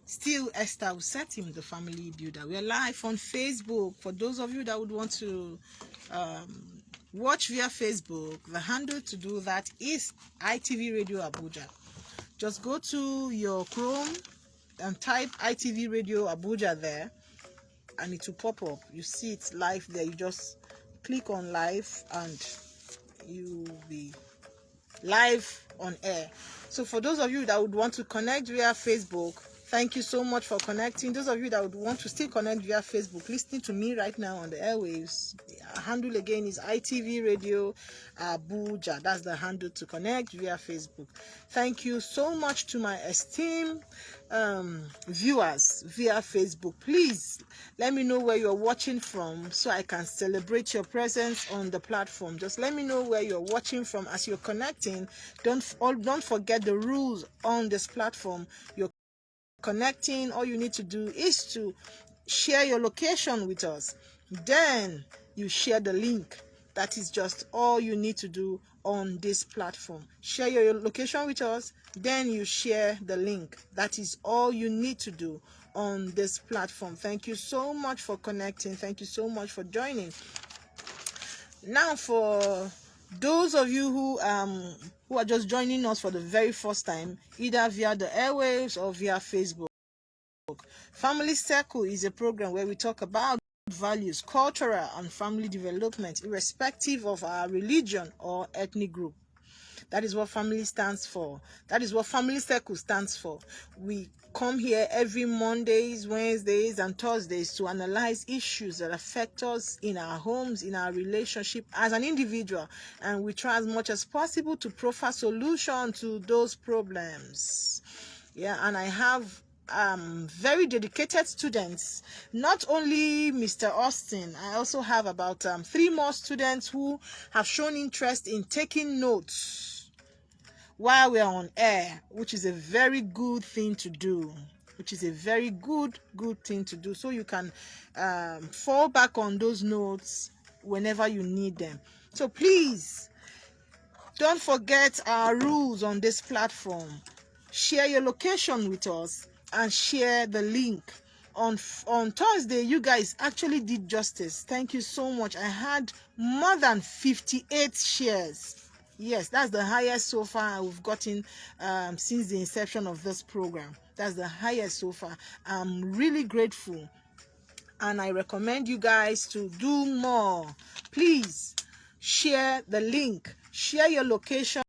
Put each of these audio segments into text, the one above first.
Still Esther Usetim, the family builder. We are live on Facebook. For those of you that would want to watch via Facebook, the handle to do that is ITV Radio Abuja. Just go to your Chrome and type ITV Radio Abuja there, and it will pop up. You see it live there. You just click on live and you will be live on air. So for those of you that would want to connect via Facebook, thank you so much for connecting. Those of you that would want to still connect via Facebook, listening to me right now on the airwaves, the handle again is ITV Radio Abuja. That's the handle to connect via Facebook. Thank you so much to my esteemed viewers via Facebook. Please let me know where you're watching from so I can celebrate your presence on the platform. Just let me know where you're watching from as you're connecting. Don't forget the rules on this platform. You're connecting, all you need to do is to share your location with us. Then you share the link. That is just all you need to do on this platform. Share your location with us, then you share the link. That is all you need to do on this platform. Thank you so much for connecting. Thank you so much for joining. Now, for those of you who are just joining us for the very first time, either via the airwaves or via Facebook, Family Circle is a program where we talk about values, cultural and family development, irrespective of our religion or ethnic group. That is what family stands for. That is what Family Circle stands for. We come here every Mondays, Wednesdays, and Thursdays to analyze issues that affect us in our homes, in our relationship as an individual, and we try as much as possible to proffer solution to those problems. Yeah, and I have very dedicated students. Not only Mr. Austin, I also have about 3 more students who have shown interest in taking notes while we are on air, which is a very good thing to do. Good thing to do, so you can fall back on those notes whenever you need them. So please don't forget our rules on this platform. Share your location with us and share the link. On Thursday, you guys actually did justice. Thank you so much. I had more than 58 shares. Yes, that's the highest so far we've gotten since the inception of this program. That's the highest so far. I'm really grateful, and I recommend you guys to do more. Please share the link, share your location,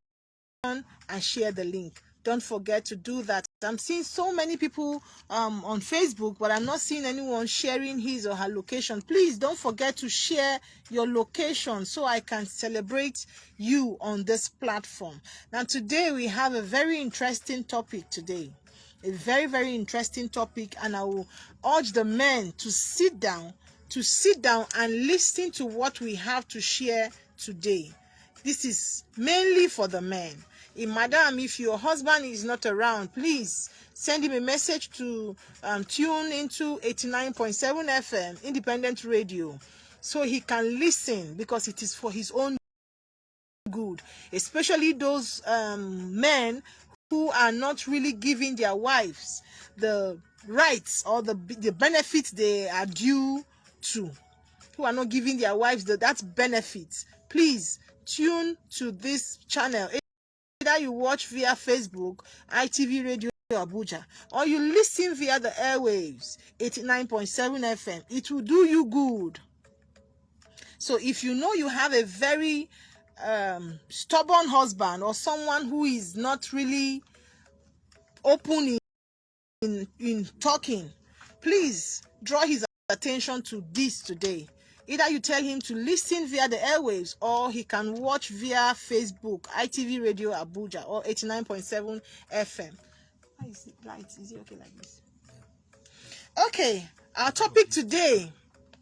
and share the link. Don't forget to do that. I'm seeing so many people on Facebook, but I'm not seeing anyone sharing his or her location. Please don't forget to share your location so I can celebrate you on this platform. Now, today we have a very interesting topic today. A very, very interesting topic, and I will urge the men to sit down and listen to what we have to share today. This is mainly for the men. Madam, if your husband is not around, please send him a message to tune into 89.7 FM independent radio so he can listen, because it is for his own good, especially those men who are not really giving their wives the rights or the benefits they are due to, who are not giving their wives that benefit. Please tune to this channel. Either you watch via Facebook, ITV Radio Abuja, or you listen via the airwaves, 89.7 FM. It will do you good. So if you know you have a very stubborn husband, or someone who is not really open in talking, please draw his attention to this today. Either you tell him to listen via the airwaves, or he can watch via Facebook, ITV Radio Abuja, or 89.7 FM. Why is it light? Is it okay like this? Okay, our topic today.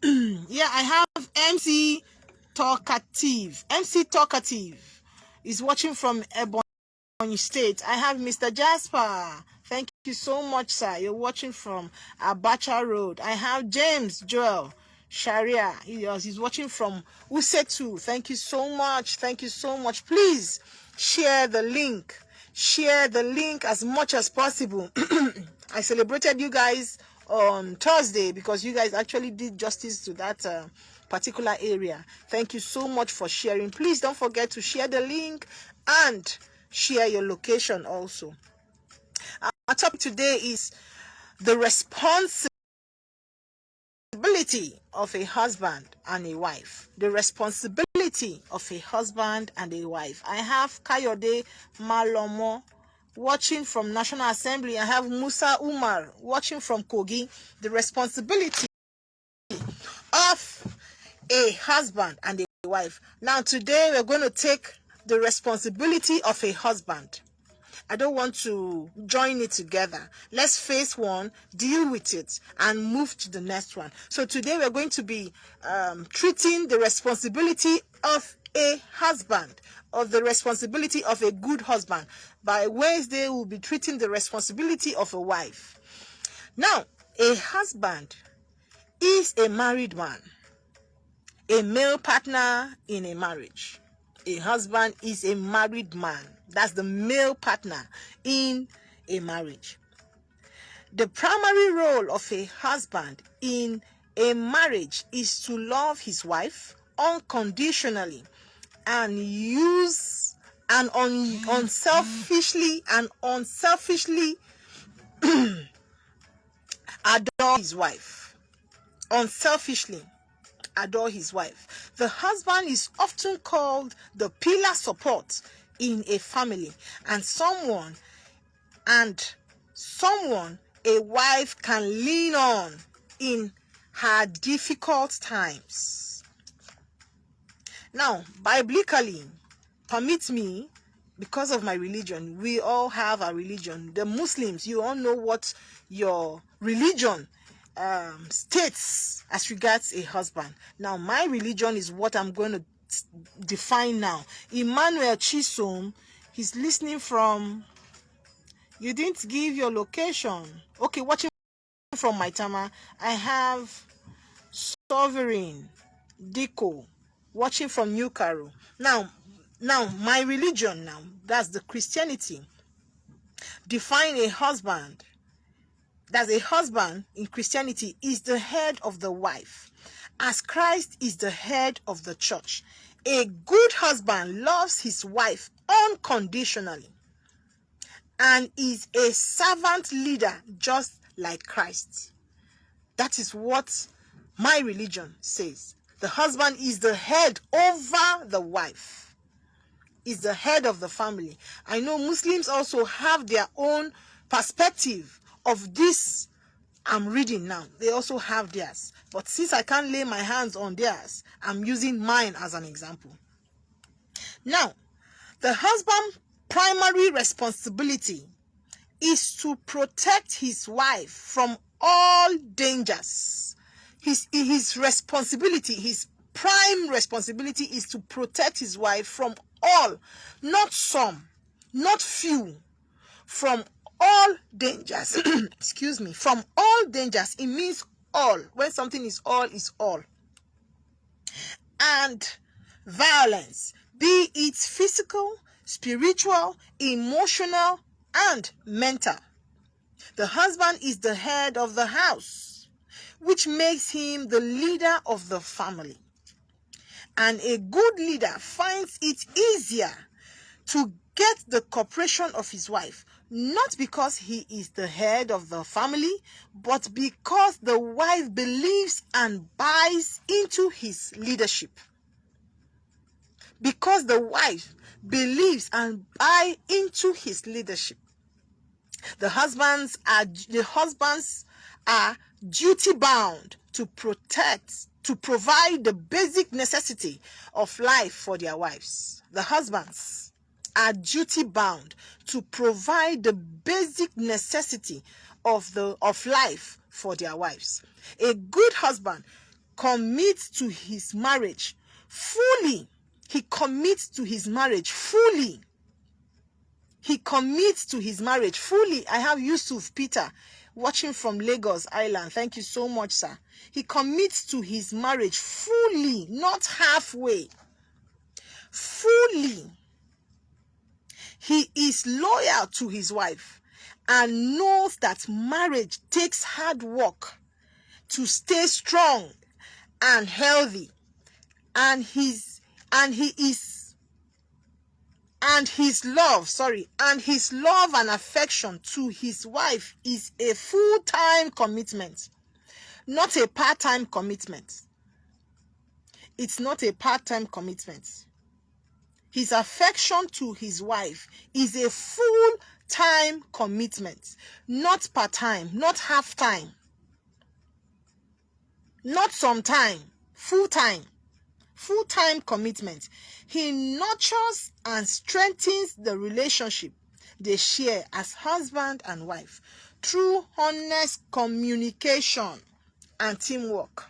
Yeah, I have MC Talkative. MC Talkative is watching from Ebonyi State. I have Mr. Jasper. Thank you so much, sir. You're watching from Abacha Road. I have James Joel Sharia. He's watching from Usetim. Thank you so much. Thank you so much. Please share the link. Share the link as much as possible. I celebrated you guys on Thursday because you guys actually did justice to that particular area. Thank you so much for sharing. Please don't forget to share the link and share your location also. Our topic today is the responsibility of a husband and a wife. The responsibility of a husband and a wife. I have Kayode Malomo watching from National Assembly. I have Musa Umar watching from Kogi. The responsibility of a husband and a wife. Now today we're going to take the responsibility of a husband. I don't want to join it together. Let's face one, deal with it, and move to the next one. So today we're going to be treating the responsibility of a husband, of the responsibility of a good husband. By Wednesday, we'll be treating the responsibility of a wife. Now, a husband is a married man, a male partner in a marriage. A husband is a married man. That's the male partner in a marriage. The primary role of a husband in a marriage is to love his wife unconditionally and use and unselfishly adore his wife. Unselfishly adore his wife. The husband is often called the pillar support in a family and someone a wife can lean on in her difficult times. Now, biblically, permit me, because of my religion, we all have a religion. The Muslims, you all know what your religion states as regards a husband. Now, my religion is what I'm going to define now. Emmanuel Chisom, he's listening from, you didn't give your location. Okay, watching from Maitama. I have Sovereign Diko watching from New Caro. Now my religion, now that's the Christianity, define a husband. That's a husband in Christianity is the head of the wife, as Christ is the head of the church. A good husband loves his wife unconditionally and is a servant leader just like Christ. That is what my religion says. The husband is the head over the wife, is the head of the family. I know Muslims also have their own perspective of this I'm reading now. They also have theirs. But since I can't lay my hands on theirs, I'm using mine as an example. Now, the husband's primary responsibility is to protect his wife from all dangers. His responsibility, his prime responsibility is to protect his wife from all, not some, not few, from all dangers. Excuse me, from all dangers. It means all. When something is all. And violence, be it physical, spiritual, emotional, and mental. The husband is the head of the house, which makes him the leader of the family. And a good leader finds it easier to get the cooperation of his wife, not because he is the head of the family, but because the wife believes and buys into his leadership. Because the wife believes and buys into his leadership. The husbands are duty bound to provide the basic necessity of life for their wives. The husbands are duty bound to provide the basic necessity of life for their wives. A good husband commits to his marriage fully. He commits to his marriage fully. He commits to his marriage fully. I have Yusuf Peter watching from Lagos Island. Thank you so much, sir. He commits to his marriage fully, not halfway. Fully. He is loyal to his wife and knows that marriage takes hard work to stay strong and healthy, and his love and affection to his wife is a full-time commitment, not a part-time commitment. It's not a part-time commitment. His affection to his wife is a full-time commitment, not part-time, not half-time, not sometime, full-time commitment. He nurtures and strengthens the relationship they share as husband and wife through honest communication and teamwork.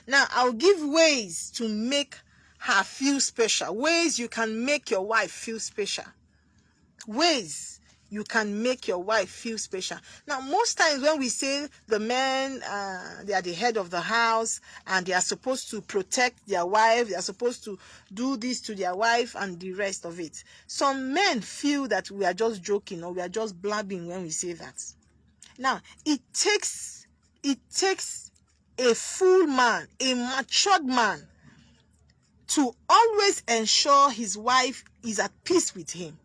Now, I'll give ways to make her feel special. Ways you can make your wife feel special. Ways you can make your wife feel special. Now, most times when we say the men, they are the head of the house and they are supposed to protect their wife, they are supposed to do this to their wife and the rest of it. Some men feel that we are just joking or we are just blabbing when we say that. Now, it takes a full man, a matured man, to always ensure his wife is at peace with him.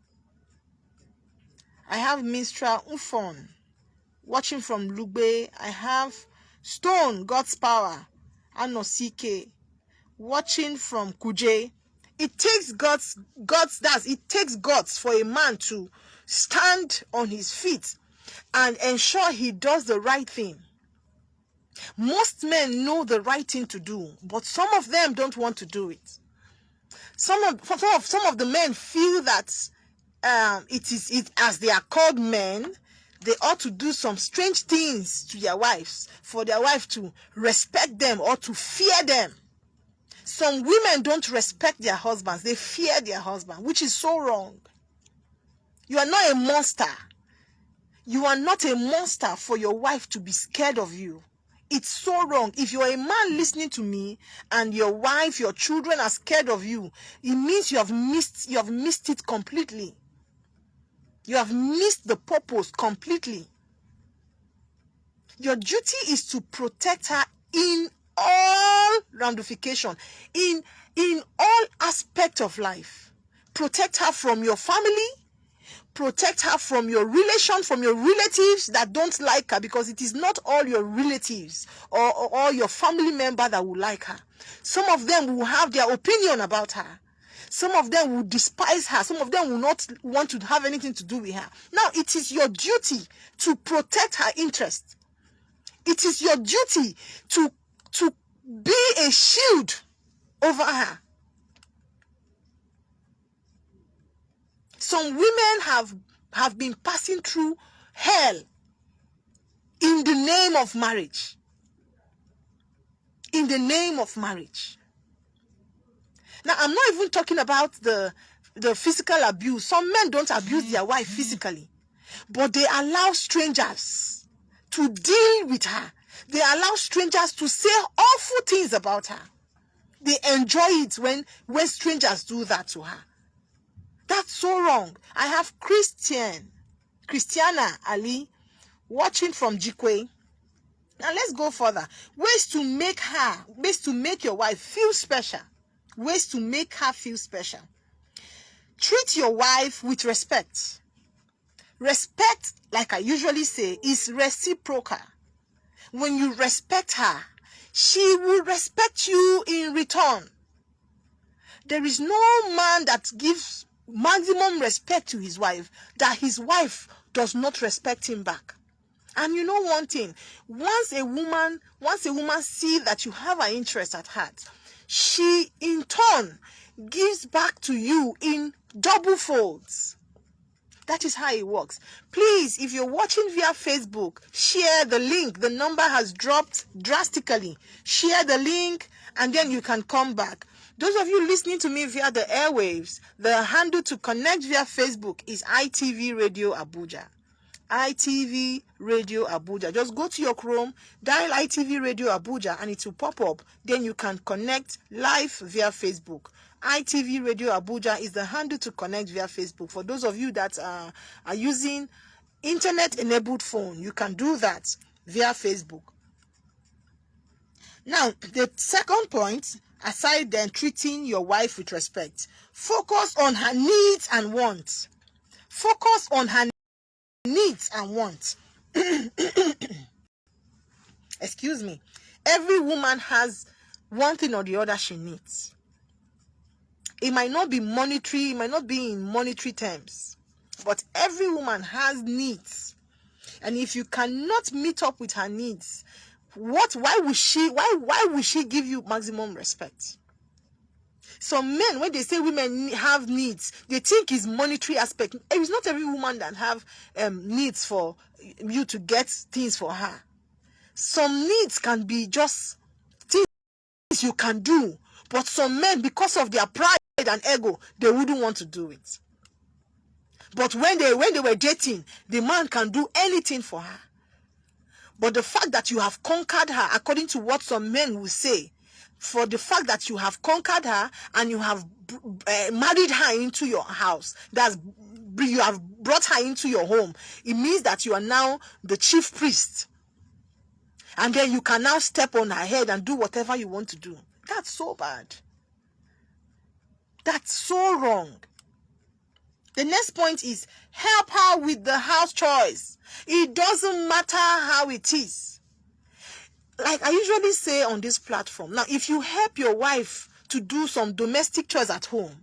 I have Minstrel Ufon watching from Lugbe. I have Stone, God's Power, Anosike watching from Kuje. It takes it takes guts for a man to stand on his feet and ensure he does the right thing. Most men know the right thing to do, but some of them don't want to do it. Some of the men feel that as they are called men, they ought to do some strange things to their wives for their wife to respect them or to fear them. Some women don't respect their husbands, they fear their husband, which is so wrong. You are not a monster. You are not a monster for your wife to be scared of you. It's so wrong. If you are a man listening to me and your wife, your children are scared of you, it means you have missed it completely. You have missed the purpose completely. Your duty is to protect her in all ramifications, in all aspects of life. Protect her from your family. Protect her from your relatives that don't like her, because it is not all your relatives or your family member that will like her. Some of them will have their opinion about her. Some of them will despise her. Some of them will not want to have anything to do with her. Now, it is your duty to protect her interest. It is your duty to be a shield over her. Some women have been passing through hell in the name of marriage. In the name of marriage. Now, I'm not even talking about the physical abuse. Some men don't abuse their wife physically, but they allow strangers to deal with her. They allow strangers to say awful things about her. They enjoy it when strangers do that to her. That's so wrong. I have Christiana Ali watching from Jikwe. Now let's go further. Ways to make your wife feel special. Ways to make her feel special. Treat your wife with respect. Respect, like I usually say, is reciprocal. When you respect her, she will respect you in return. There is no man that gives maximum respect to his wife that his wife does not respect him back. And you know one thing, once a woman sees that you have an interest at heart, she in turn gives back to you in double folds. That is how it works. Please, if you're watching via Facebook, share the link. The number has dropped drastically. Share the link and then you can come back. Those of you listening to me via the airwaves, the handle to connect via Facebook is ITV Radio Abuja. ITV Radio Abuja. Just go to your Chrome, dial ITV Radio Abuja, and it will pop up. Then you can connect live via Facebook. ITV Radio Abuja is the handle to connect via Facebook. For those of you that are using internet-enabled phone, you can do that via Facebook. Now, the second point, aside then treating your wife with respect, focus on her needs and wants. Focus on her needs and wants. Excuse me. Every woman has one thing or the other she needs. It might not be monetary, it might not be in monetary terms, but every woman has needs. And if you cannot meet up with her needs, why would she give you maximum respect? Some men, when they say women have needs, they think it's monetary aspect. It is not every woman that have needs for you to get things for her. Some needs can be just things you can do, but some men, because of their pride and ego, they wouldn't want to do it. But when they were dating, the man can do anything for her. But the fact that you have conquered her, according to what some men will say, for the fact that you have conquered her and you have married her into your house, you have brought her into your home, it means that you are now the chief priest. And then you can now step on her head and do whatever you want to do. That's so bad. That's so wrong. The next point is help her with the house chores. It doesn't matter how it is. Like I usually say on this platform, now if you help your wife to do some domestic chores at home,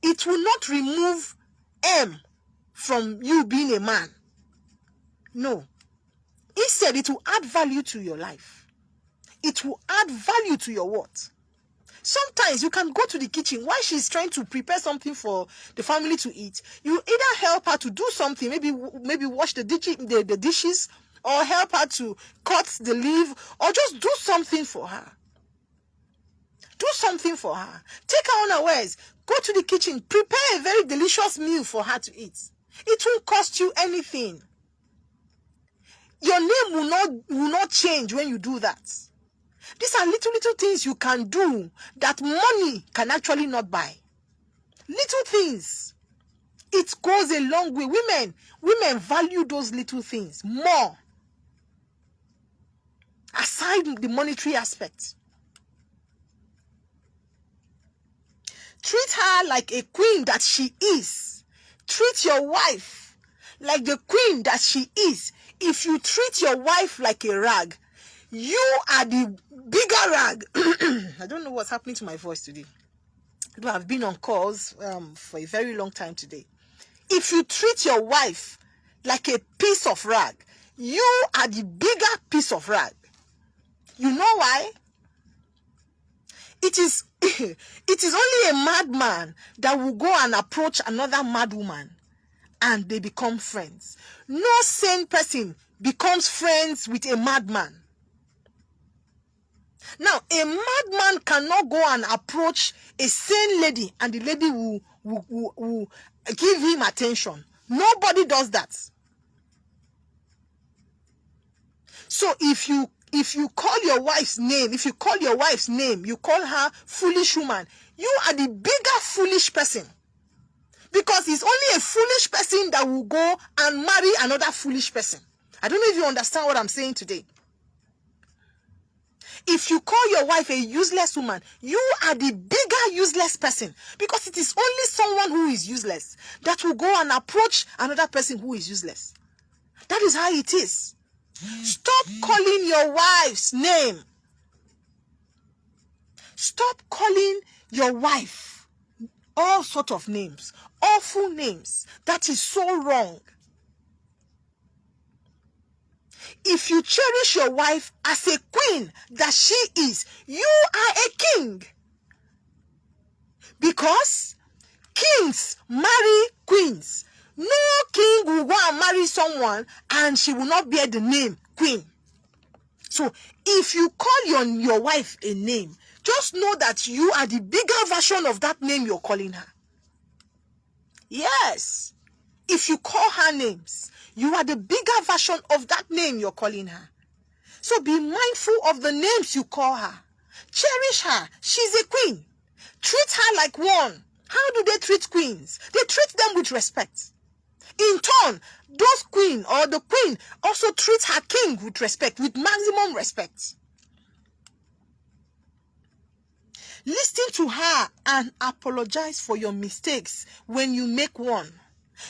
it will not remove M from you being a man. No. Instead, it will add value to your life. It will add value to your what? Sometimes you can go to the kitchen while she's trying to prepare something for the family to eat. You either help her to do something, maybe wash the dishes, or help her to cut the leaf, or just do something for her. Do something for her. Take her unawares. Go to the kitchen. Prepare a very delicious meal for her to eat. It won't cost you anything. Your name will not change when you do that. These are little things you can do that money can actually not buy. Little things. It goes a long way. Women value those little things more. Aside the monetary aspect. Treat her like a queen that she is. Treat your wife like the queen that she is. If you treat your wife like a rag, you are the bigger rag. I don't know what's happening to my voice today. But I've been on calls for a very long time today. If you treat your wife like a piece of rag, you are the bigger piece of rag. You know why? It is only a madman that will go and approach another mad woman and they become friends. No sane person becomes friends with a madman. Now, a madman cannot go and approach a sane lady and the lady will give him attention. Nobody does that. So if you call your wife's name, you call her foolish woman, you are the bigger foolish person. Because it's only a foolish person that will go and marry another foolish person. I don't know if you understand what I'm saying today. If you call your wife a useless woman, you are the bigger useless person. Because it is only someone who is useless that will go and approach another person who is useless. That is how it is. Stop calling your wife's name. Stop calling your wife all sorts of names. Awful names. That is so wrong. If you cherish your wife as a queen that she is, you are a king. Because kings marry queens. No king will go and marry someone and she will not bear the name queen. So if you call your wife a name, just know that you are the bigger version of that name you're calling her. Yes. If you call her names, you are the bigger version of that name you're calling her. So be mindful of the names you call her. Cherish her. She's a queen. Treat her like one. How do they treat queens? They treat them with respect. In turn, those queen or the queen also treats her king with respect, with maximum respect. Listen to her and apologize for your mistakes when you make one.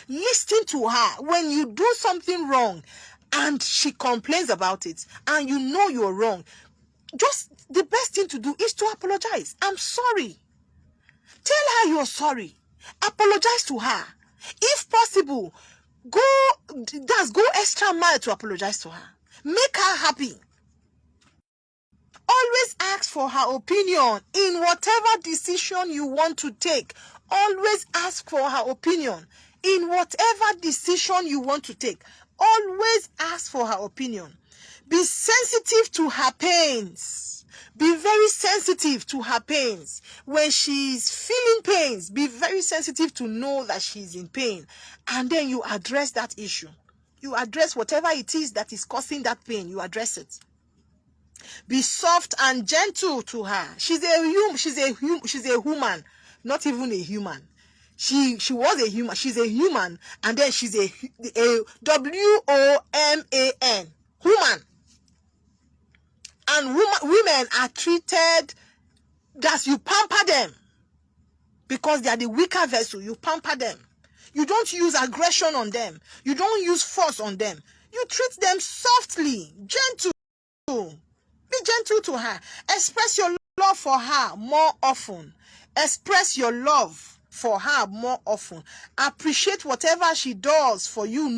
Listen to her when you do something wrong and she complains about it and you know you're wrong. Just the best thing to do is to apologize. I'm sorry. Tell her you're sorry. Apologize to her. If possible, go extra mile to apologize to her. Make her happy. Always ask for her opinion in whatever decision you want to take. Always ask for her opinion in whatever decision you want to take. Always ask for her opinion. Be sensitive to her pains. Be very sensitive to her pains. When she's feeling pains, be very sensitive to know that she's in pain. And then you address that issue. You address whatever it is that is causing that pain. You address it. Be soft and gentle to her. She's a human, not even a human. She was a human. She's a human, and then she's a woman. Human. And women are treated as you pamper them because they are the weaker vessel. You pamper them. You don't use aggression on them. You don't use force on them. You treat them softly, gentle. Be gentle to her. Express your love for her more often. Express your love for her more often. Appreciate whatever she does for you,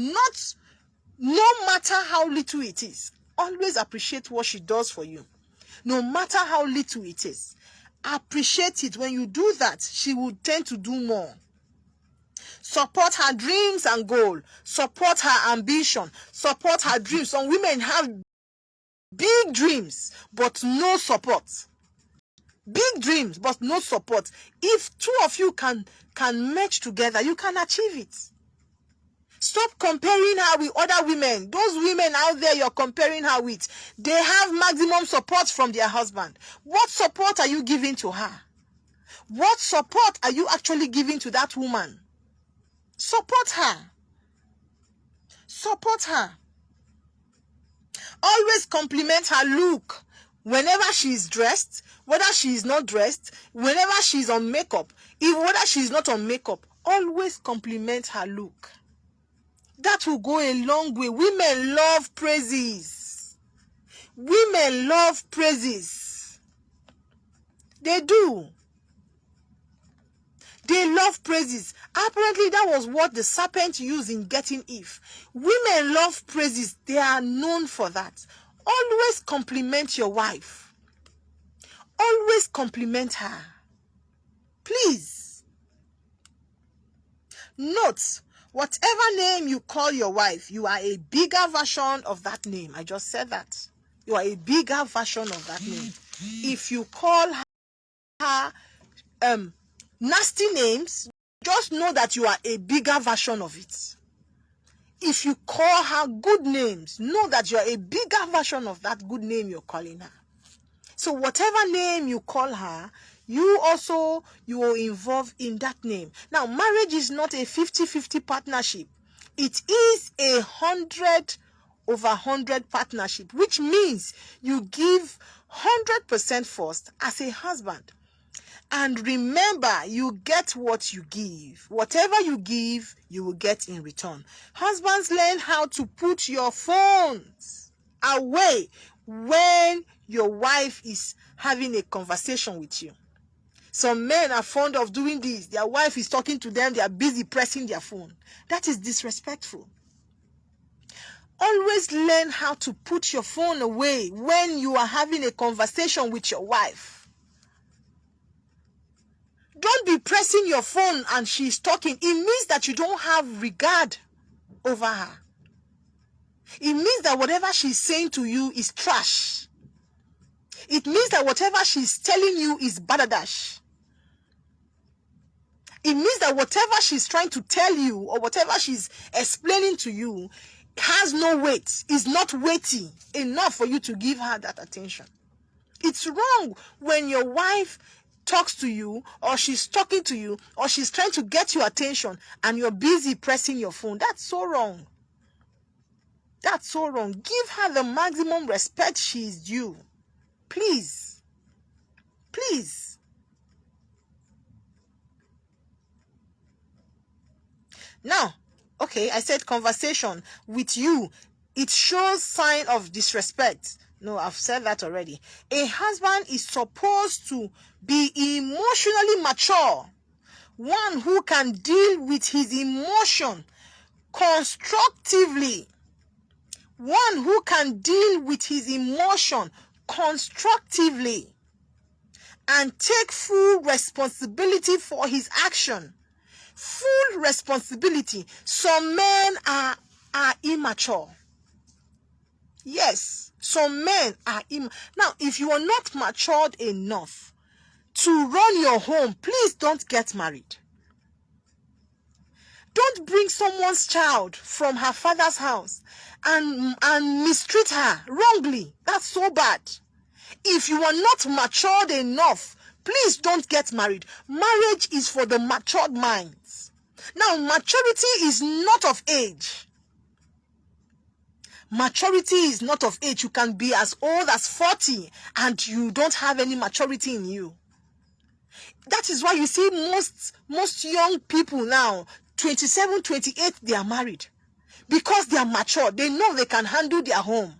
no matter how little it is. Always appreciate what she does for you, no matter how little it is. Appreciate it. When you do that, she will tend to do more. Support her dreams and goals. Support her ambition. Support her dreams. Some women have big dreams, but no support. Big dreams, but no support. If two of you can merge together, you can achieve it. Stop comparing her with other women. Those women out there you're comparing her with, they have maximum support from their husband. What support are you giving to her? What support are you actually giving to that woman? Support her. Support her. Always compliment her look. Whenever she is dressed, whether she is not dressed, whenever she is on makeup, even whether she is not on makeup, always compliment her look. That will go a long way. Women love praises. Women love praises. They do. They love praises. Apparently, that was what the serpent used in getting Eve. Women love praises. They are known for that. Always compliment your wife. Always compliment her. Please. Note, whatever name you call your wife, you are a bigger version of that name. I just said that. You are a bigger version of that name. If you call her nasty names, just know that you are a bigger version of it. If you call her good names, know that you are a bigger version of that good name you're calling her. So whatever name you call her, you will involve in that name. Now, marriage is not a 50-50 partnership. It is a 100/100 partnership, which means you give 100% first as a husband. And remember, you get what you give. Whatever you give, you will get in return. Husbands, learn how to put your phones away when your wife is having a conversation with you. Some men are fond of doing this. Their wife is talking to them. They are busy pressing their phone. That is disrespectful. Always learn how to put your phone away when you are having a conversation with your wife. Don't be pressing your phone and she's talking. It means that you don't have regard over her. It means that whatever she's saying to you is trash. It means that whatever she's telling you is badadash. It means that whatever she's trying to tell you or whatever she's explaining to you has no weight, is not weighty enough for you to give her that attention. It's wrong when your wife talks to you, or she's talking to you, or she's trying to get your attention, and you're busy pressing your phone. That's so wrong. That's so wrong. Give her the maximum respect she is due. Please. Please. Now, okay, I said conversation with you. It shows sign of disrespect. No, I've said that already. A husband is supposed to be emotionally mature. One who can deal with his emotion constructively. One who can deal with his emotion constructively and take full responsibility for his action. Full responsibility. Some men are immature. Yes, some men are now, if you are not matured enough to run your home, please don't get married. Don't bring someone's child from her father's house and mistreat her wrongly. That's so bad. If you are not matured enough, please don't get married. Marriage is for the matured minds. Now, maturity is not of age. Maturity is not of age. You can be as old as 40 and you don't have any maturity in you. That is why you see most young people now, 27, 28, they are married. Because they are mature. They know they can handle their home.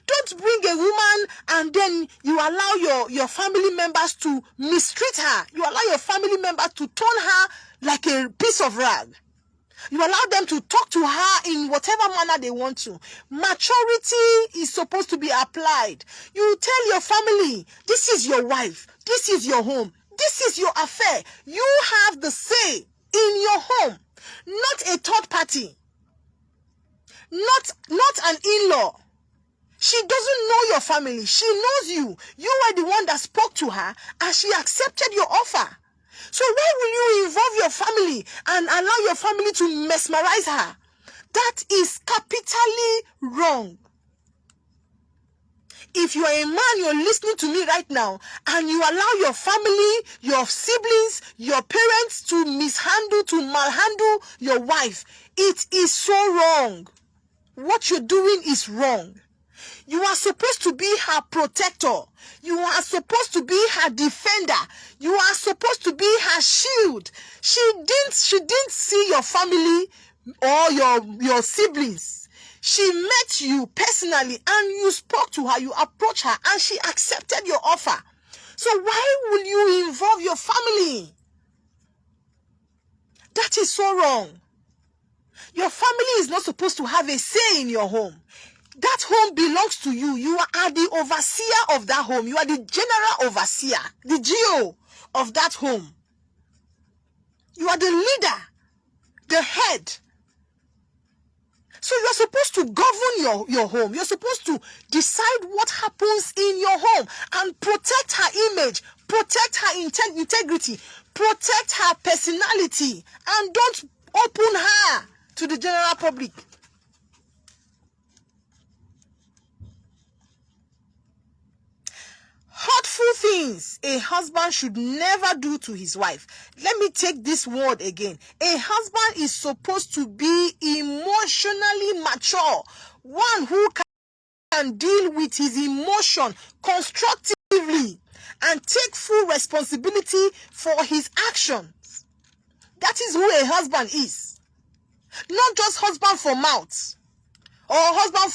Don't bring a woman and then you allow your family members to mistreat her. You allow your family members to turn her like a piece of rag. You allow them to talk to her in whatever manner they want to. Maturity is supposed to be applied. You tell your family, this is your wife, this is your home, this is your affair. You have the say in your home, not a third party, not an in-law. She doesn't know your family. She knows you. You are the one that spoke to her and she accepted your offer. So why will you involve your family and allow your family to mesmerize her? That is capitally wrong. If you are a man, you're listening to me right now, and you allow your family, your siblings, your parents to malhandle your wife, it is so wrong. What you're doing is wrong. You are supposed to be her protector. You are supposed to be her defender. You are supposed to be her shield. She didn't see your family or your siblings. She met you personally and you spoke to her, you approached her and she accepted your offer. So why will you involve your family? That is so wrong. Your family is not supposed to have a say in your home. That home belongs to you. You are the overseer of that home. You are the general overseer, the GO of that home. You are the leader, the head. So you're supposed to govern your home. You're supposed to decide what happens in your home and protect her image, protect her integrity, protect her personality, and don't open her to the general public. Hurtful things a husband should never do to his wife. Let me take this word again. A husband is supposed to be emotionally mature. One who can deal with his emotion constructively and take full responsibility for his actions. That is who a husband is. Not just husband for mouth or husband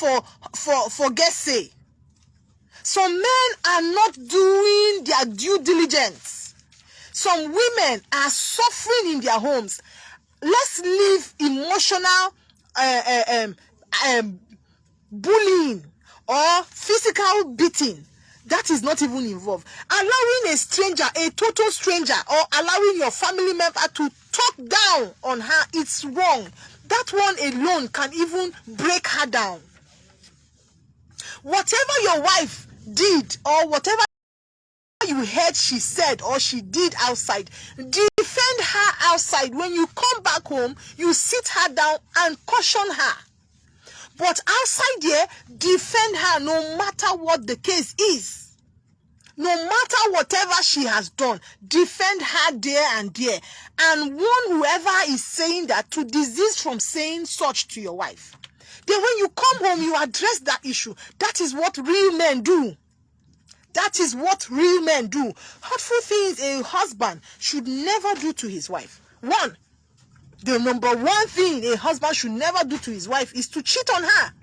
for guess say. Some men are not doing their due diligence. Some women are suffering in their homes. Let's leave emotional bullying or physical beating. That is not even involved. Allowing a stranger, a total stranger, or allowing your family member to talk down on her, it's wrong. That one alone can even break her down. Whatever your wife did or whatever you heard she said or she did outside, defend her outside. When you come back home, you sit her down and caution her. But outside there, defend her no matter what the case is. No matter whatever she has done, defend her there and there. And warn whoever is saying that to desist from saying such to your wife. Then when you come home, you address that issue. That is what real men do. That is what real men do. Hurtful things a husband should never do to his wife. One, the number one thing a husband should never do to his wife is to cheat on her.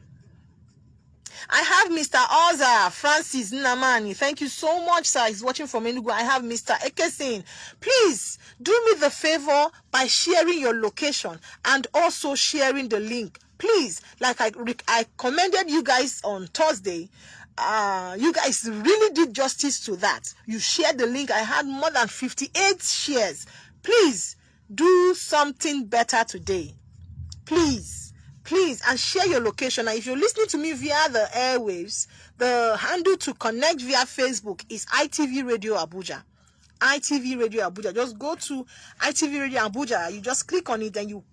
I have Mr. Oza Francis Nnamani. Thank you so much, sir. He's watching from Enugu. I have Mr. Ekesin. Please do me the favor by sharing your location and also sharing the link. Please, like I commended you guys on Thursday. You guys really did justice to that. You shared the link. I had more than 58 shares. Please do something better today. Please, and share your location. Now, if you're listening to me via the airwaves, the handle to connect via Facebook is ITV Radio Abuja. ITV Radio Abuja. Just go to ITV Radio Abuja. You just click on it and you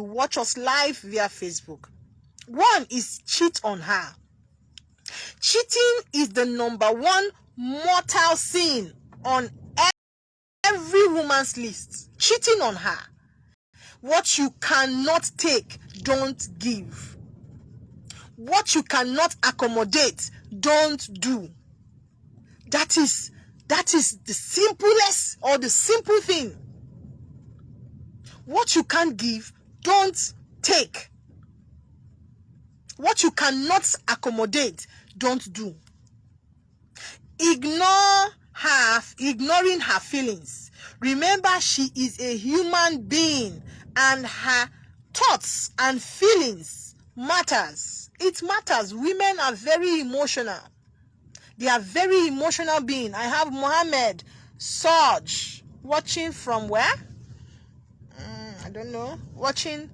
watch us live via Facebook. One is cheat on her. Cheating is the number one mortal sin on every woman's list. Cheating on her. What you cannot take, don't give. What you cannot accommodate, don't do. That is the simplest or the simple thing. What you can't give, don't take. What you cannot accommodate, don't do. Ignoring her feelings. Remember, she is a human being and her thoughts and feelings matters. It matters. Women are very emotional. They are very emotional beings. I have Mohammed Sarge watching from where? I don't know. Watching.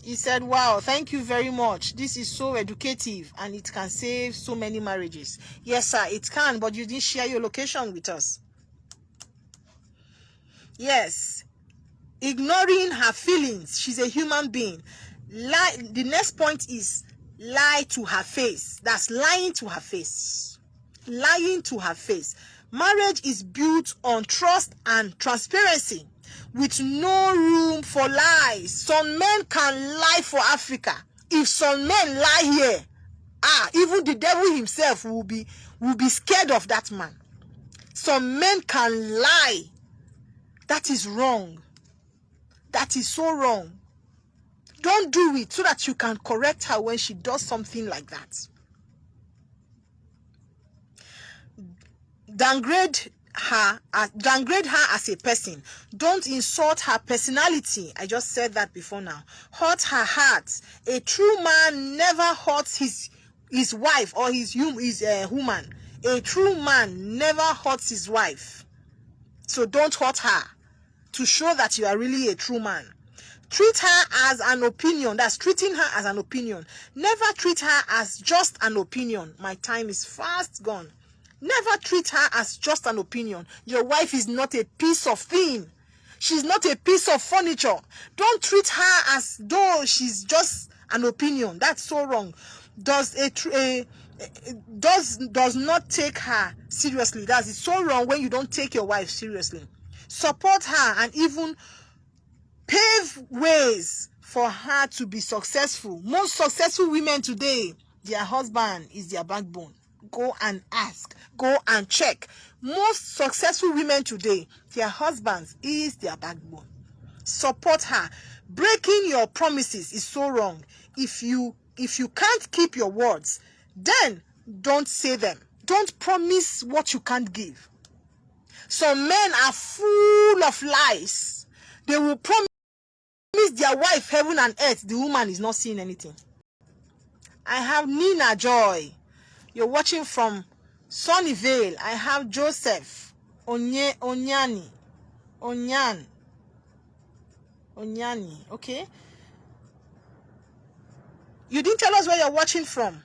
He said, wow, thank you very much. This is so educative and it can save so many marriages. Yes, sir, it can, but you didn't share your location with us. Yes. Ignoring her feelings. She's a human being. The next point is lie to her face. That's lying to her face. Lying to her face. Marriage is built on trust and transparency, with no room for lies. Some men can lie for Africa. If some men lie here, even the devil himself will be scared of that man. Some men can lie. That is wrong. That is so wrong. Don't do it so that you can correct her when she does something like that. Downgrade her as a person. Don't insult her personality. I just said that before now. Hurt her heart. A true man never hurts his wife or his woman. A true man never hurts his wife. So don't hurt her to show that you are really a true man. Treat her as an opinion. That's treating her as an opinion. Never treat her as just an opinion. My time is fast gone. Never treat her as just an opinion. Your wife is not a piece of thing. She's not a piece of furniture. Don't treat her as though she's just an opinion. That's so wrong. Does not take her seriously. It's so wrong when you don't take your wife seriously. Support her and even pave ways for her to be successful. Most successful women today, their husband is their backbone. Go and ask. Go and check. Most successful women today, their husbands is their backbone. Support her. Breaking your promises is so wrong. If you can't keep your words, then don't say them. Don't promise what you can't give. Some men are full of lies. They will promise their wife heaven and earth. The woman is not seeing anything. I have Nina Joy. You're watching from Sunnyvale. I have Joseph Onyani. Okay. You didn't tell us where you're watching from.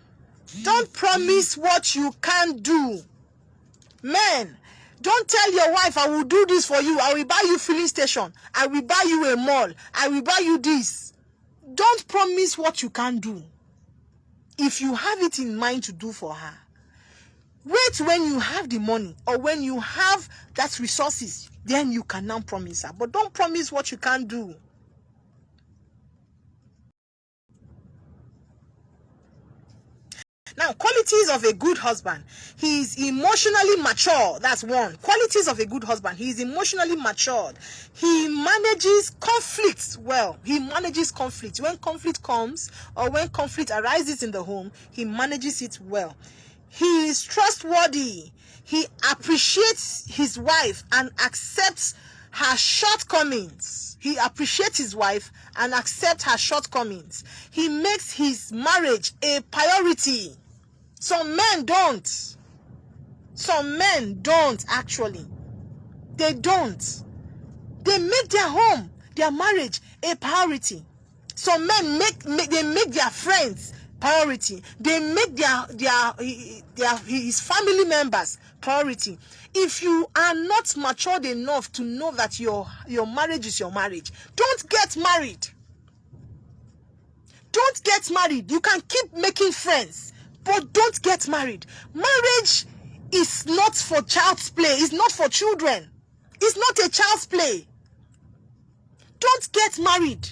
Don't promise what you can't do. Men, don't tell your wife, I will do this for you. I will buy you filling station. I will buy you a mall. I will buy you this. Don't promise what you can't do. if you have it in mind to do for her, wait when you have the money or when you have that resources, then you can now promise her. But don't promise what you can't do. Now, qualities of a good husband. He is emotionally mature. That's one. Qualities of a good husband. He is emotionally matured. He manages conflicts well. He manages conflict. When conflict comes or when conflict arises in the home, he manages it well. He is trustworthy. He appreciates his wife and accepts her shortcomings. He appreciates his wife and accepts her shortcomings. He makes his marriage a priority. Some men don't. Some men don't actually. They don't. They make their home, their marriage a priority. Some men make their friends priority. They make his family members priority. If you are not matured enough to know that your marriage is your marriage, don't get married. Don't get married. You can keep making friends, but don't get married. Marriage is not for child's play. It's not for children. It's not a child's play. Don't get married.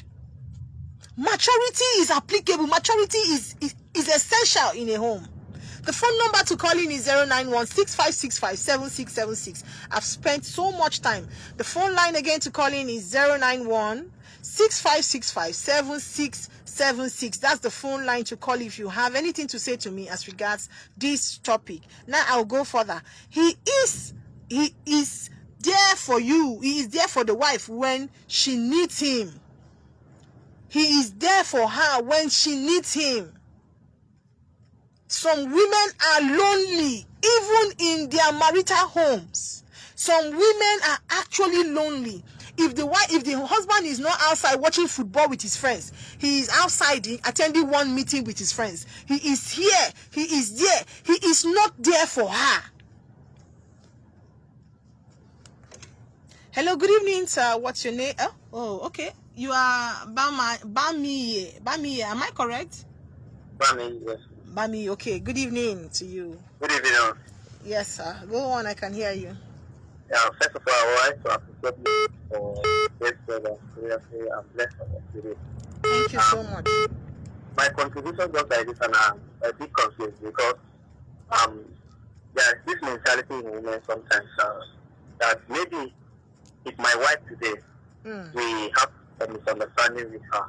Maturity is applicable. Maturity is essential in a home. The phone number to call in is 091-6565-7676. I've spent so much time. The phone line again to call in is 091-6565-7676. That's the phone line to call if you have anything to say to me as regards this topic. Now I'll go further. He is there for you. He is there for the wife when she needs him. He is there for her when she needs him. Some women are lonely, even in their marital homes. Some women are actually lonely. If the husband is not outside watching football with his friends, he is outside attending one meeting with his friends. He is here. He is there. He is not there for her. Hello, good evening, sir. What's your name? Oh, okay. You are Bami. Am I correct? Bami, yes. Bami, okay. Good evening to you. Good evening. Yes, sir. Go on, I can hear you. Yeah, first of all, I would like to appreciate you for this program. Seriously, I'm blessed today. Thank you so much. My contribution just like this, and I'm a bit confused because there's this mentality in women sometimes that maybe if my wife today, we have a misunderstanding with her.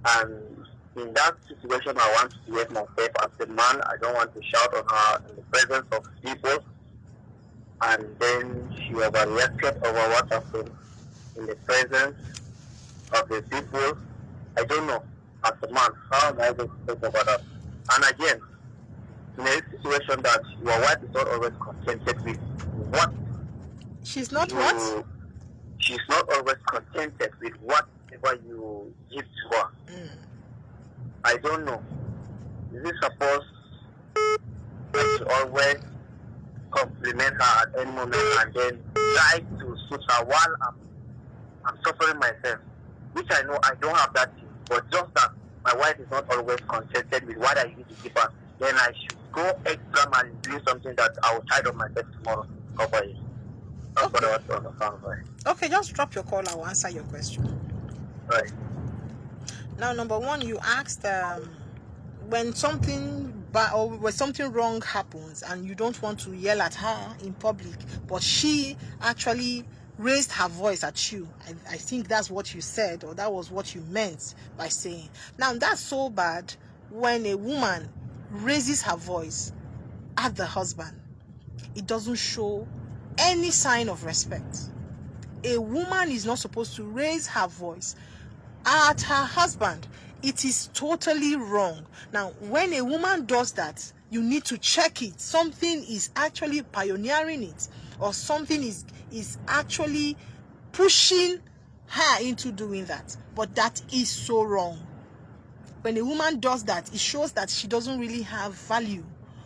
And in that situation, I want to behave myself as a man. I don't want to shout on her in the presence of people. And then she overreacted over what happened in the presence of the people. I don't know, as a man, how am I going to think about that? And again, in a situation that your wife is not always contented with what? She's not what? She's not always contented with whatever you give to her. I don't know. Is it supposed to always compliment her at any moment and then try to suit her while I'm suffering myself? Which I know I don't have that thing. But just that my wife is not always contented with what I need to give her, then I should go extra mile and do something that I will tide on myself tomorrow to cover it. That's what I want to understand. Right? Okay, just drop your call. I will answer your question. Right. Now, number one, you asked when something bad or when something wrong happens and you don't want to yell at her in public, but she actually raised her voice at you. I think that's what you said, or that was what you meant by saying. Now, that's so bad when a woman raises her voice at the husband. It doesn't show any sign of respect. A woman is not supposed to raise her voice at her husband. It is totally wrong. Now, when a woman does that, you need to check it. Something is actually pioneering it, or something is actually pushing her into doing that. But that is so wrong. When a woman does that, it shows that she doesn't really have value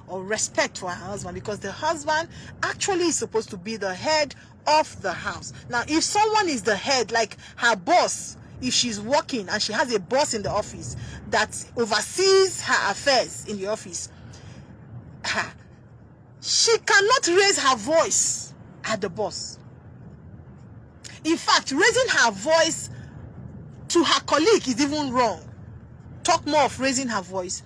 or respect for her husband, because the husband actually is supposed to be the head of the house. Now, if someone is the head, like her boss if she's working and she has a boss in the office that oversees her affairs in the office, she cannot raise her voice at the boss. In fact, raising her voice to her colleague is even wrong. Talk more of raising her voice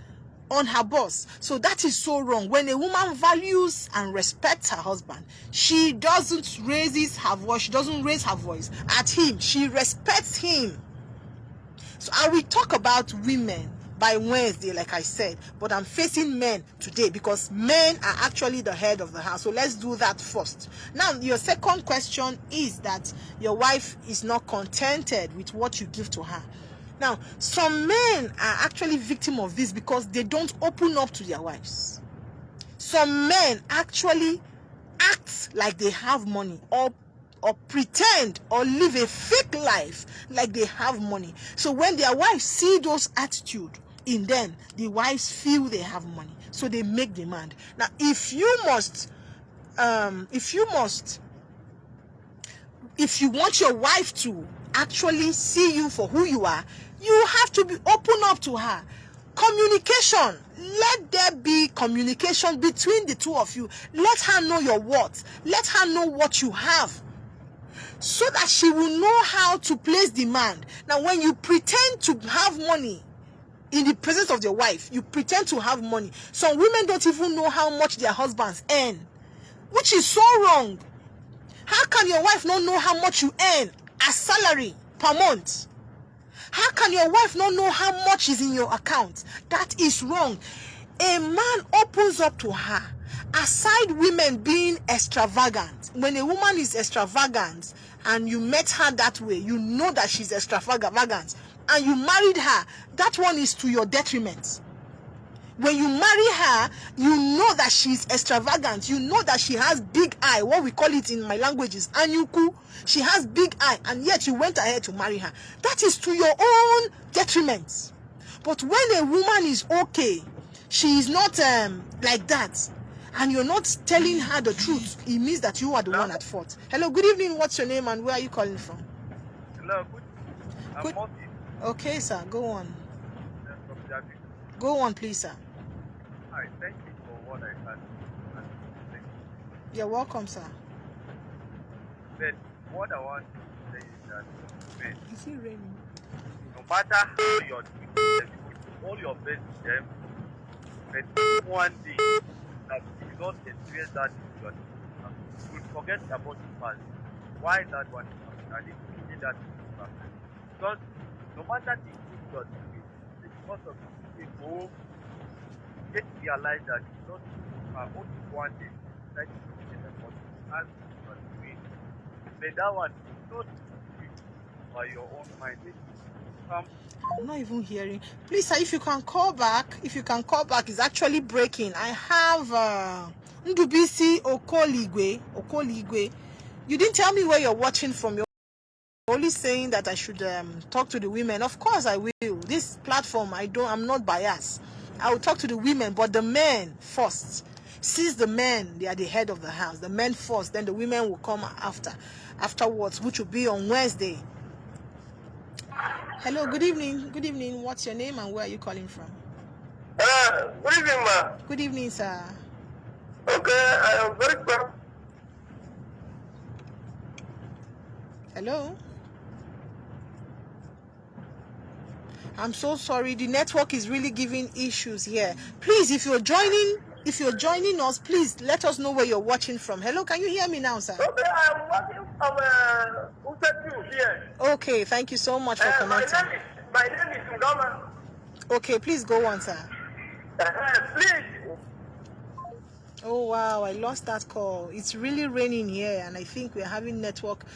on her boss. So that is so wrong. When a woman values and respects her husband, she doesn't raise her voice. She doesn't raise her voice at him. She respects him. So I will talk about women by Wednesday, like I said, but I'm facing men today because men are actually the head of the house. So let's do that first. Now, your second question is that your wife is not contented with what you give to her. Now, some men are actually victim of this because they don't open up to their wives. Some men actually act like they have money, or pretend or live a fake life like they have money. So when their wives see those attitudes in them, the wives feel they have money, so they make demand. Now, if you want your wife to actually see you for who you are, you have to be open up to her. Communication. Let there be communication between the two of you. Let her know your worth. Let her know what you have, so that she will know how to place demand. Now, when you pretend to have money in the presence of your wife, you pretend to have money. Some women don't even know how much their husbands earn, which is so wrong. How can your wife not know how much you earn as salary per month? How can your wife not know how much is in your account? That is wrong. A man opens up to her. Aside women being extravagant, when a woman is extravagant and you met her that way, you know that she's extravagant, and you married her, that one is to your detriment. When you marry her, you know that she's extravagant. You know that she has big eye. What we call it in my language is anyuku. She has big eye, and yet you went ahead to marry her. That is to your own detriment. But when a woman is okay, she is not like that, and you're not telling her the truth, it means that you are the one at fault. Hello, good evening. What's your name and where are you calling from? Hello, good. Okay, sir. Go on. Go on, please, sir. Hi, thank you for what I had. You're welcome, sir. But what I want to say is that is it raining? No matter how you're doing them, all your best to them, but one day that you don't experience that in your life, you will forget about the past. Why that one is not and you see that because no matter the good you're doing, it's because of the people get to realize that you don't only one day like to get about the and you're doing. But that one is not by your own mind. I'm not even hearing. Please, sir, if you can call back. It's actually breaking. I have Ndubisi Okoligwe. You didn't tell me where you're watching from. You're only saying that I should talk to the women. Of course I will. This platform, I'm not biased. I will talk to the women, but the men first. Since the men, they are the head of the house. The men first, then the women will come afterwards, which will be on Wednesday. Hello, good evening. Good evening. What's your name and where are you calling from? Good evening, ma. Good evening, sir. Okay, I am very proud. Hello? I'm so sorry. The network is really giving issues here. Please, if you're joining us, please let us know where you're watching from. Hello, can you hear me now, sir? Okay, I'm watching from Usetim here. Okay, thank you so much for connecting. My name is Ngama. Okay, please go on, sir. Please. Oh, wow, I lost that call. It's really raining here, and I think we're having network.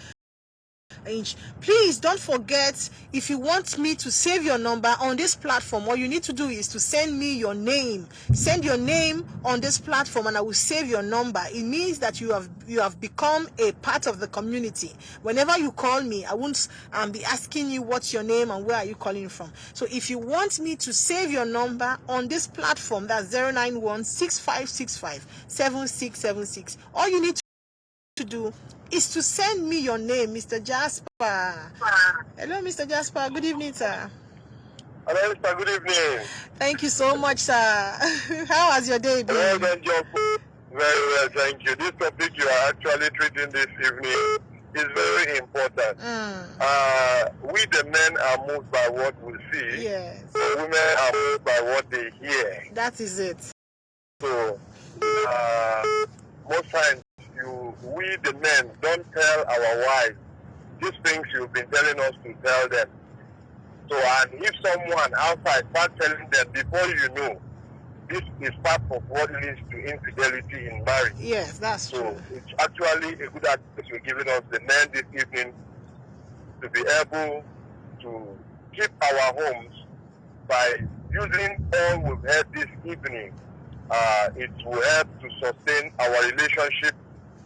Please don't forget, if you want me to save your number on this platform, all you need to do is to send me your name. Send your name on this platform and I will save your number. It means that you have become a part of the community. Whenever you call me, I won't be asking you what's your name and where are you calling from. So if you want me to save your number on this platform, that's 091-6565-7676. All you need to do is to send me your name, Mr. Jasper. Hello, Mr. Jasper. Good evening, sir. Hello, sir. Good evening. Thank you so much, sir. How has your day been? Well done, John. Very well, thank you. This topic you are actually treating this evening is very important. We, the men, are moved by what we see. Yes. The women are moved by what they hear. That is it. So, most times, we, the men, don't tell our wives these things you've been telling us to tell them. So, and if someone outside starts telling them before you know, this is part of what leads to infidelity in marriage. Yes, that's true. So it's actually a good advice you're giving us, the men, this evening, to be able to keep our homes by using all we've heard this evening. It will help to sustain our relationship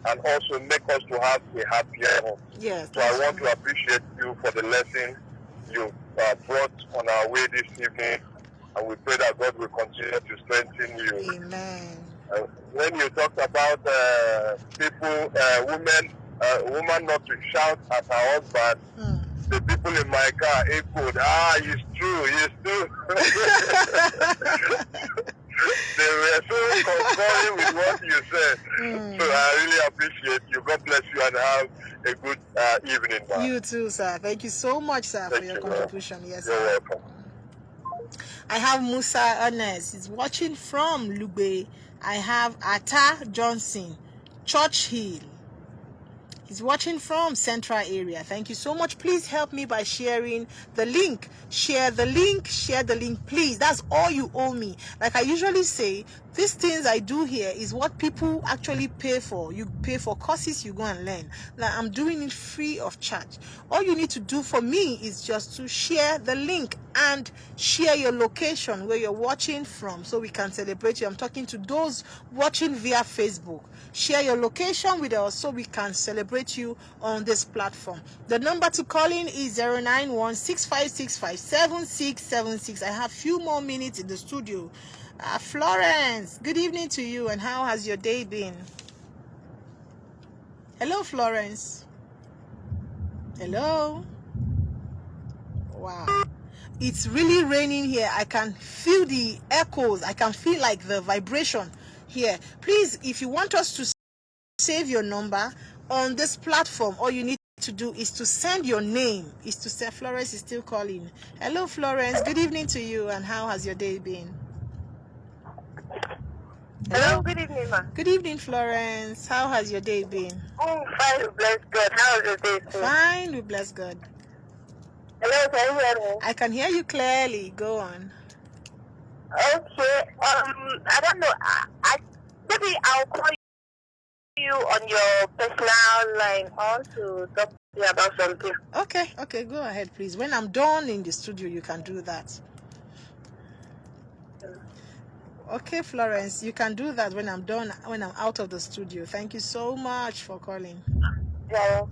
and also make us to have a happier home. Yes. So I want to appreciate you for the lesson you brought on our way this evening. And we pray that God will continue to strengthen you. Amen. When you talked about people, woman not to shout at her husband, the people in my car echoed, it's true, it's true. They were so concurring with what you said. So I really appreciate you. God bless you and have a good evening. Man. You too, sir. Thank you so much, sir, for your contribution. Yes, you're sir. welcome. I have Musa Ernest. He's watching from Lugbe. I have Atta Johnson, Church Hill. He's watching from Central area. Thank you so much. Please help me by sharing the link. Share the link. Share the link, please. That's all you owe me. Like I usually say, these things I do here is what people actually pay for. You pay for courses, you go and learn. Now I'm doing it free of charge. All you need to do for me is just to share the link and share your location where you're watching from so we can celebrate you. I'm talking to those watching via Facebook. Share your location with us so we can celebrate you on this platform. The number to call in is 091-6565-7676. I have few more minutes in the studio. Florence, good evening to you, and how has your day been? Hello, Florence. Hello. Wow. It's really raining here. I can feel the echoes. I can feel like the vibration here. Please, if you want us to save your number on this platform, all you need to do is to send your name. Is to say Florence is still calling. Hello, Florence. Good evening to you, and how has your day been? Hello, good evening, ma. Good evening, Florence. How has your day been? Oh, fine, we bless God. How is your day, sir? Fine, we bless God. Hello, can you hear me? I can hear you clearly. Go on. Okay. I don't know. Maybe I'll call you on your personal line. I want to talk to you about something. Okay, go ahead, please. When I'm done in the studio, you can do that. Okay, Florence, you can do that when I'm done, when I'm out of the studio. Thank you so much for calling. Yeah.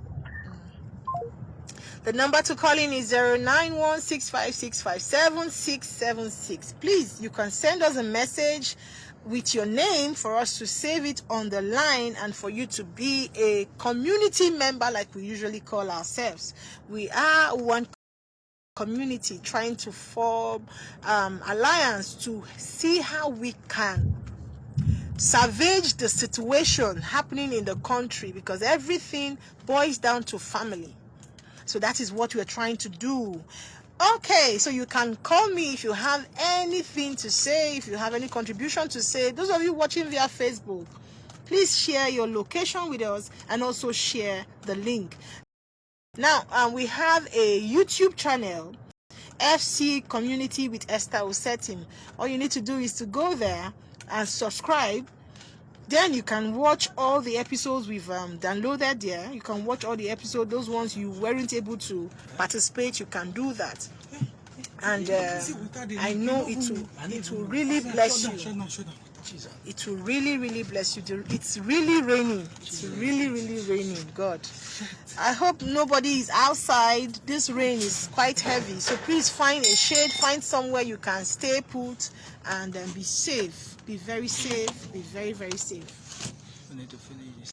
The number to call in is 091-6565-7676. Please, you can send us a message with your name for us to save it on the line and for you to be a community member like we usually call ourselves. We are one community trying to form alliance to see how we can salvage the situation happening in the country, because everything boils down to family. So that is what we're trying to do. Okay, so you can call me if you have anything to say, if you have any contribution to say. Those of you watching via Facebook, please share your location with us and also share the link. Now, we have a YouTube channel, FC Community with Esther Usetim. All you need to do is to go there and subscribe. Then you can watch all the episodes we've downloaded there. You can watch all the episodes. Those ones you weren't able to participate, you can do that. And I know it will really bless you. It will really bless you. It's really raining. It's really raining. God, I hope nobody is outside. This rain is quite heavy, so please find a shade, find somewhere you can stay put, and be safe. Be very safe. Be very safe.